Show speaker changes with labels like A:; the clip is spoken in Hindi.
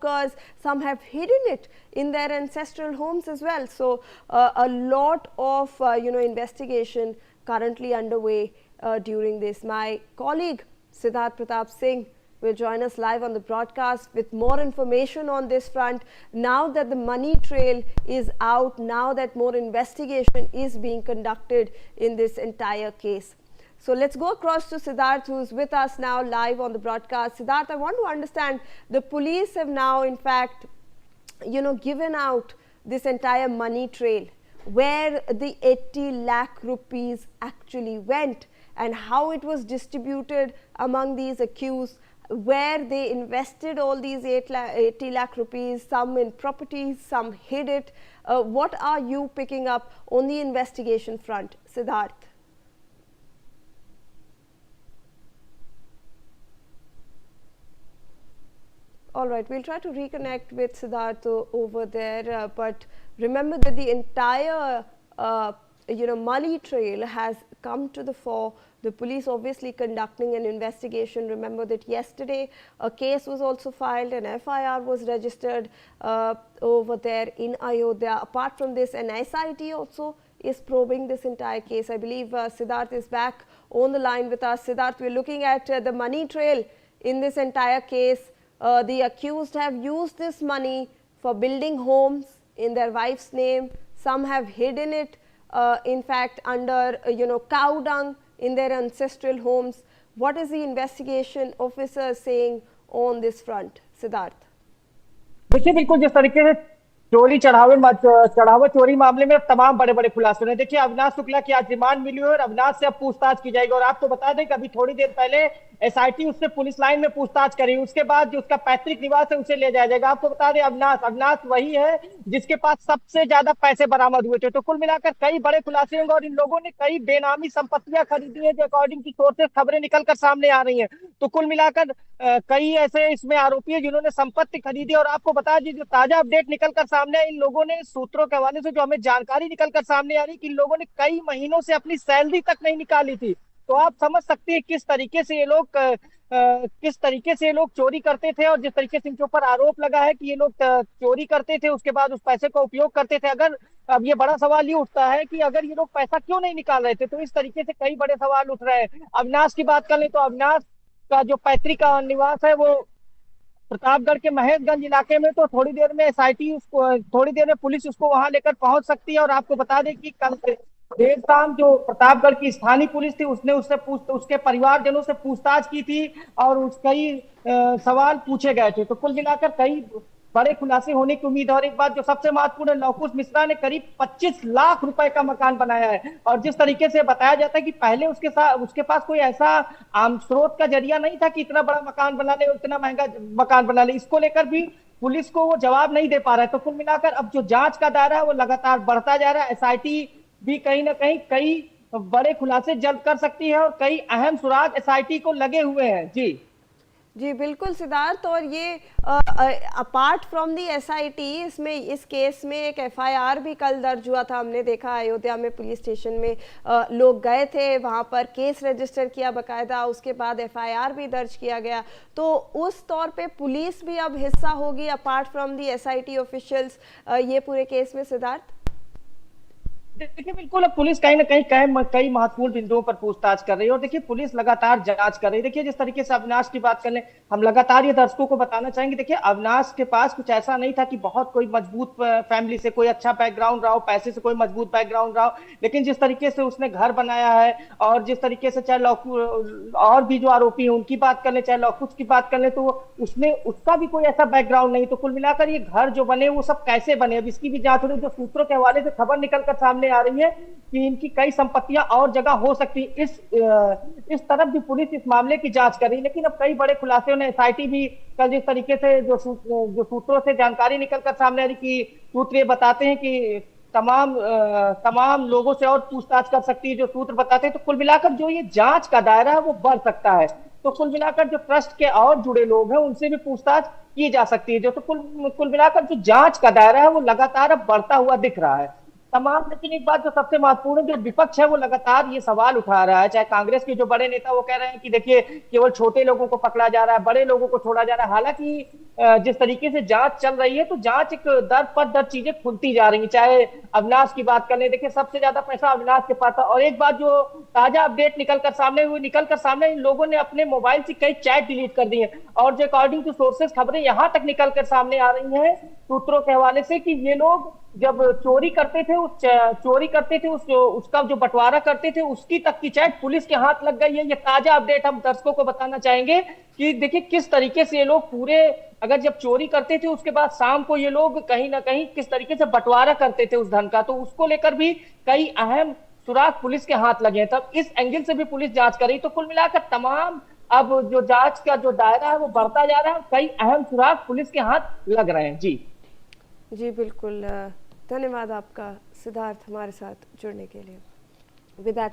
A: because some have hidden it in their ancestral homes as well. So a lot of investigation currently underway during this. My colleague Siddharth Pratap Singh will join us live on the broadcast with more information on this front. Now that the money trail is out, now that more investigation is being conducted in this entire case. So let's go across to Siddharth, who's with us now live on the broadcast. Siddharth, I want to understand, the police have now in fact given out this entire money trail, where the 80 lakh rupees actually went and how it was distributed among these accused, where they invested all these 80 lakh rupees, some in properties, some hid it. What are you picking up on the investigation front, Siddharth? All right, we'll try to reconnect with Siddharth over there, but remember that the entire money trail has come to the fore. The police obviously conducting an investigation. Remember that yesterday a case was also filed, an FIR was registered over there in Ayodhya. Apart from this, an SIT also is probing this entire case. I believe Siddharth is back on the line with us. Siddharth, we're looking at the money trail in this entire case. The accused have used this money for building homes in their wife's name. Some have hidden it, in fact, under cow dung in their ancestral homes. What is the investigation officer saying on this front, Siddharth?
B: देखिए, बिल्कुल जिस तरीके से चोरी चढ़ावा चोरी मामले में तमाम बड़े बड़े खुलासे हैं। देखिए, अविनाश शुक्ला की आज रिमांड मिली है और अविनाश से अब पूछताछ की जाएगी। और आपको बता दें कि अभी थोड़ी देर पहले एसआईटी उससे पुलिस लाइन में पूछताछ करी, उसके बाद जो उसका पैतृक निवास है उसे ले जाया जाएगा। आपको बता दें, अविनाश वही है जिसके पास सबसे ज्यादा पैसे बरामद हुए थे। तो कुल मिलाकर कई बड़े खुलासे होंगे और इन लोगों ने कई बेनामी संपत्तियां खरीदी है, जो अकॉर्डिंग टू सोर्सेस खबरें निकलकर सामने आ रही है। तो कुल मिलाकर कई ऐसे इसमें आरोपी है जिन्होंने संपत्ति खरीदी। और आपको बता दें, जो ताजा अपडेट निकलकर सामने है, इन लोगों ने सूत्रों के हवाले से जो हमें जानकारी निकलकर सामने आ रही है कि इन लोगों ने कई महीनों से अपनी सैलरी तक नहीं निकाली थी। तो आप समझ सकते हैं किस तरीके से ये लोग चोरी करते थे। और जिस तरीके से इनके ऊपर आरोप लगा है कि ये लोग चोरी करते थे, उसके बाद उस पैसे का उपयोग करते थे। अगर अब ये बड़ा सवाल ये उठता है कि अगर ये लोग पैसा क्यों नहीं निकाल रहे थे, तो इस तरीके से कई बड़े सवाल उठ रहे हैं। अविनाश की बात कर लें तो अविनाश का जो पैतृक निवास है वो प्रतापगढ़ के महेशगंज इलाके में। तो थोड़ी देर में थोड़ी देर में पुलिस उसको वहां लेकर पहुंच सकती है। और आपको बता दें कि कल देर शाम जो प्रतापगढ़ की स्थानीय पुलिस थी, उसने उसके परिवारजनों से पूछताछ की थी और कई सवाल पूछे गए थे। तो कुल मिलाकर कई बड़े खुलासे होने की उम्मीद है। और एक बात जो सबसे महत्वपूर्ण है, लवकुश मिश्रा ने करीब 25 लाख रुपए का मकान बनाया है। और जिस तरीके से बताया जाता है कि पहले उसके पास कोई ऐसा आम स्रोत का जरिया नहीं था कि इतना बड़ा मकान बना ले, इतना महंगा मकान बना ले। इसको लेकर भी पुलिस को वो जवाब नहीं दे पा रहा है। तो कुल मिलाकर अब जो जांच का दायरा है वो लगातार बढ़ता जा रहा है। एसआईटी भी कहीं ना कहीं कई बड़े खुलासे जल्द कर सकती है और कई अहम सुराग एसआईटी को लगे हुए हैं।
A: जी बिल्कुल सिद्धार्थ। और ये अपार्ट फ्रॉम दी एसआईटी, इसमें इस केस में एक एफआईआर भी कल दर्ज हुआ था। हमने देखा अयोध्या में पुलिस स्टेशन में लोग गए थे, वहां पर केस रजिस्टर किया बकायदा, उसके बाद एफआईआर भी दर्ज किया गया। तो उस तौर पे पुलिस भी अब हिस्सा होगी apart from the SIT officials ये पूरे केस में, सिद्धार्थ?
B: देखिए, बिल्कुल अब पुलिस कहीं ना कहीं कई महत्वपूर्ण बिंदुओं पर पूछताछ कर रही है। और देखिए, पुलिस लगातार जांच कर रही है। देखिए, जिस तरीके से अविनाश की बात कर लें, हम लगातार ये दर्शकों को बताना चाहेंगे। देखिए, अविनाश के पास कुछ ऐसा नहीं था कि बहुत कोई मजबूत फैमिली से कोई अच्छा बैकग्राउंड रहा हो, पैसे से कोई मजबूत बैकग्राउंड रहा हो। लेकिन जिस तरीके से उसने घर बनाया है और जिस तरीके से चाहे और भी जो आरोपी है उनकी बात कर ले, चाहे लौकुश की बात कर ले, तो उसका भी कोई ऐसा बैकग्राउंड नहीं। तो कुल मिलाकर ये घर जो बने वो सब कैसे बने, अब इसकी भी जांच हो रही है। जो सूत्रों के हवाले से खबर निकलकर सामने आ रही है कि इनकी कई संपत्तियां और जगह हो सकती है। इस तरफ भी पुलिस इस मामले की जांच कर रही है। लेकिन अब कई बड़े खुलासे ने एसआईटी भी कल जिस तरीके से जो सूत्रों से जानकारी निकलकर सामने आ रही कि सूत्र ये बताते हैं कि तमाम लोगों से और पूछताछ कर सकती है, जो सूत्र बताते हैं। तो कुल मिलाकर जो ये जांच का दायरा है वो बढ़ सकता है। तो कुल मिलाकर जो ट्रस्ट के और जुड़े लोग हैं उनसे भी पूछताछ की जा सकती है। जो तो कुल मिलाकर जो जांच का दायरा है वो लगातार अब बढ़ता हुआ दिख रहा है। तमाम, लेकिन एक बात जो सबसे महत्वपूर्ण है, जो विपक्ष है वो लगातार ये सवाल उठा रहा है। चाहे कांग्रेस के जो बड़े नेता वो कह रहे हैं कि देखिए केवल छोटे लोगों को पकड़ा जा रहा है, बड़े लोगों को छोड़ा जा रहा है। हालांकि जिस तरीके से जांच चल रही है, तो जांच एक दर पर दर चीजें खुलती जा रही है। चाहे अविनाश की बात कर लें, देखिए सबसे ज्यादा पैसा अविनाश के पास था। और एक बात जो ताजा अपडेट निकल कर सामने इन लोगों ने अपने मोबाइल से कई चैट डिलीट कर दिए। और जो अकॉर्डिंग टू सोर्सेस खबरें यहां तक निकल कर सामने आ रही हैं सूत्रों के हवाले से, कि ये लोग जब चोरी करते थे उसका जो बंटवारा करते थे उसकी तक की चैट पुलिस के हाथ लग गई है। ये ताजा अपडेट हम दर्शकों को बताना चाहेंगे कि देखिए किस तरीके से ये लोग पूरे, अगर जब चोरी करते थे उसके बाद शाम को ये लोग कहीं ना कहीं किस तरीके से बंटवारा करते थे उस धन का, तो उसको लेकर भी कई अहम सुराग पुलिस के हाथ लगे हैं। तब इस एंगल से भी पुलिस जांच कर रही। तो कुल मिलाकर तमाम अब जो जांच का जो दायरा है वो बढ़ता जा रहा है, कई अहम सुराग पुलिस के हाथ लग रहे हैं। जी
A: जी बिल्कुल, धन्यवाद आपका सिद्धार्थ हमारे साथ जुड़ने के लिए। With that